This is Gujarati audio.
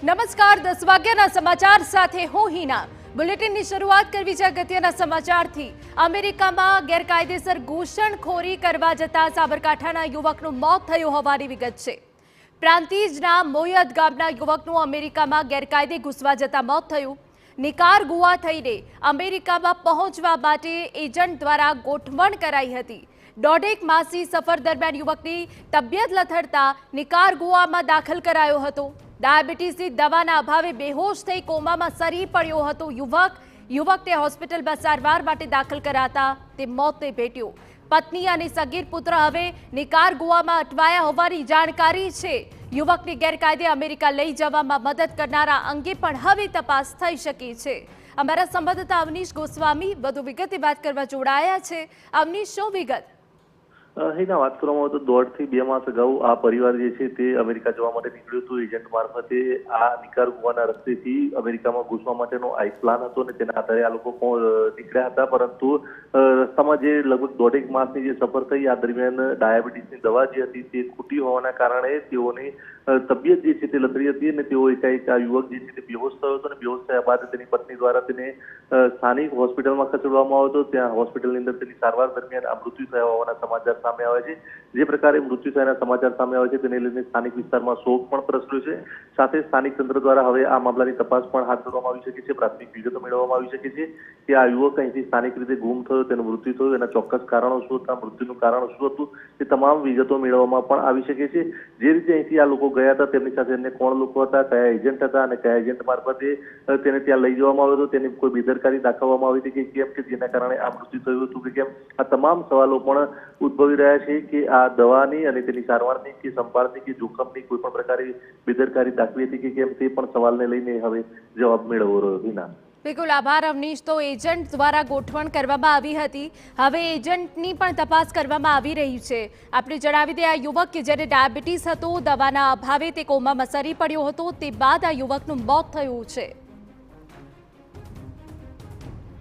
નમસ્કાર 10 વાગ્યાના સમાચાર સાથે હું હિના। બુલેટિનની શરૂઆત કરવી છે અગત્યના સમાચારથી। અમેરિકામાં ગેરકાયદેસર ઘૂસણખોરી કરવા જતા સાબરકાંઠાના યુવકનું મોત થયું હોવાની વિગત છે। પ્રાંતિજના મોયદ ગામના યુવકનું અમેરિકામાં ગેરકાયદે ઘૂસવા જતા મોત થયું। નિકારગુઆ થઈને અમેરિકામાં પહોંચવા માટે એજન્ટ દ્વારા ગોઠવણ કરાઈ હતી। દોઢેક માસી સફર દરમિયાન યુવકની તબિયત લથડતા નિકારગુઆમાં દાખલ કરાયો હતો। ડાયાબિટીસની દવાના અભાવે બેહોશ થઈ કોમામાં સરી પડ્યો હતો યુવકને હોસ્પિટલમાં સારવાર માટે દાખલ કરાતા તે મોતને ભેટ્યો। પત્ની અને સગીર પુત્ર હવે નિકારગુઆમાં અટવાયા હોવાની જાણકારી છે। યુવકને ગેરકાયદે અમેરિકા લઈ જવામાં મદદ કરનારા અંગે પણ હવે તપાસ થઈ શકે છે। અમારા સંવાદદાતા અવનીશ ગોસ્વામી વધુ વિગતે વાત કરવા જોડાયા છે। અવનીશ, શું વિગત? હિના, વાત કરવામાં આવે તો 1.5 થી 2 માસ અગાઉ આ પરિવાર જે છે તે અમેરિકા જવા માટે નીકળ્યું હતું। એજન્ટ મારફતે આ નિકારગુઆના રસ્તેથી અમેરિકામાં ઘૂસવા માટેનો આ એક પ્લાન હતો અને તેના આધારે આ લોકો નીકળ્યા હતા। પરંતુ રસ્તામાં જે લગભગ 1.5 માસની જે સફર થઈ આ દરમિયાન ડાયાબિટીસની દવા જે હતી તે ખૂટી હોવાના કારણે તેઓની તબિયત જે છે તે લથડી હતી અને તેઓ એકાએક આ યુવક જે છે તે બેહોશ થયો હતો અને બેહોશ થયા બાદ તેની પત્ની દ્વારા તેને સ્થાનિક હોસ્પિટલમાં ખસેડવામાં આવ્યો હતો। ત્યાં હોસ્પિટલની અંદર તેની સારવાર દરમિયાન આ મૃત્યુ થયા હોવાના સમાચાર સામે આવે છે। જે પ્રકારે મૃત્યુ થયાના સમાચાર સામે આવે છે તેને લઈને સ્થાનિક વિસ્તારમાં શોક પણ પ્રસર્યો છે। સાથે સ્થાનિક તંત્ર દ્વારા હવે આ મામલાની તપાસ પણ હાથ ધરવામાં આવી શકે છે। પ્રાથમિક વિગતો મેળવવામાં આવી શકે છે કે આ યુવક અહીંથી સ્થાનિક રીતે ગુમ થયો, તેનું મૃત્યુ થયું, એના ચોક્કસ કારણો શું હતા, મૃત્યુનું કારણ શું હતું, તે તમામ વિગતો મેળવવામાં પણ આવી શકે છે। જે રીતે અહીંથી આ લોકો ગયા હતા તેમની સાથે અન્ય કોણ લોકો હતા, કયા એજન્ટ હતા અને કયા એજન્ટ મારફતે તેને ત્યાં લઈ જવામાં આવ્યો હતો, તેની કોઈ બેદરકારી દાખવવામાં આવી હતી કે કેમ, કે જેના કારણે આ મૃત્યુ થયું હતું કે કેમ, આ તમામ સવાલો પણ ઉદ્ભવી રહ્યા છે કે આ દવાની અને તેની સારવારની કે સંભાળની કે જોખમની કોઈ પણ પ્રકારે બેદરકારી દાખવી હતી કે કેમ, તે પણ સવાલને લઈને હવે જવાબ મેળવવો રહ્યો। હિના, બિલકુલ આભાર અવનીશ। તો એજન્ટ દ્વારા ગોઠવણ કરવામાં આવી હતી, હવે એજન્ટની પણ તપાસ કરવામાં આવી રહી છે। આપણે જણાવી દઈએ, આ યુવક કે જેને ડાયાબિટીસ હતો, દવાના અભાવે તે કોમામાં સરી પડ્યો હતો, તે બાદ આ યુવકનું મોત થયું છે।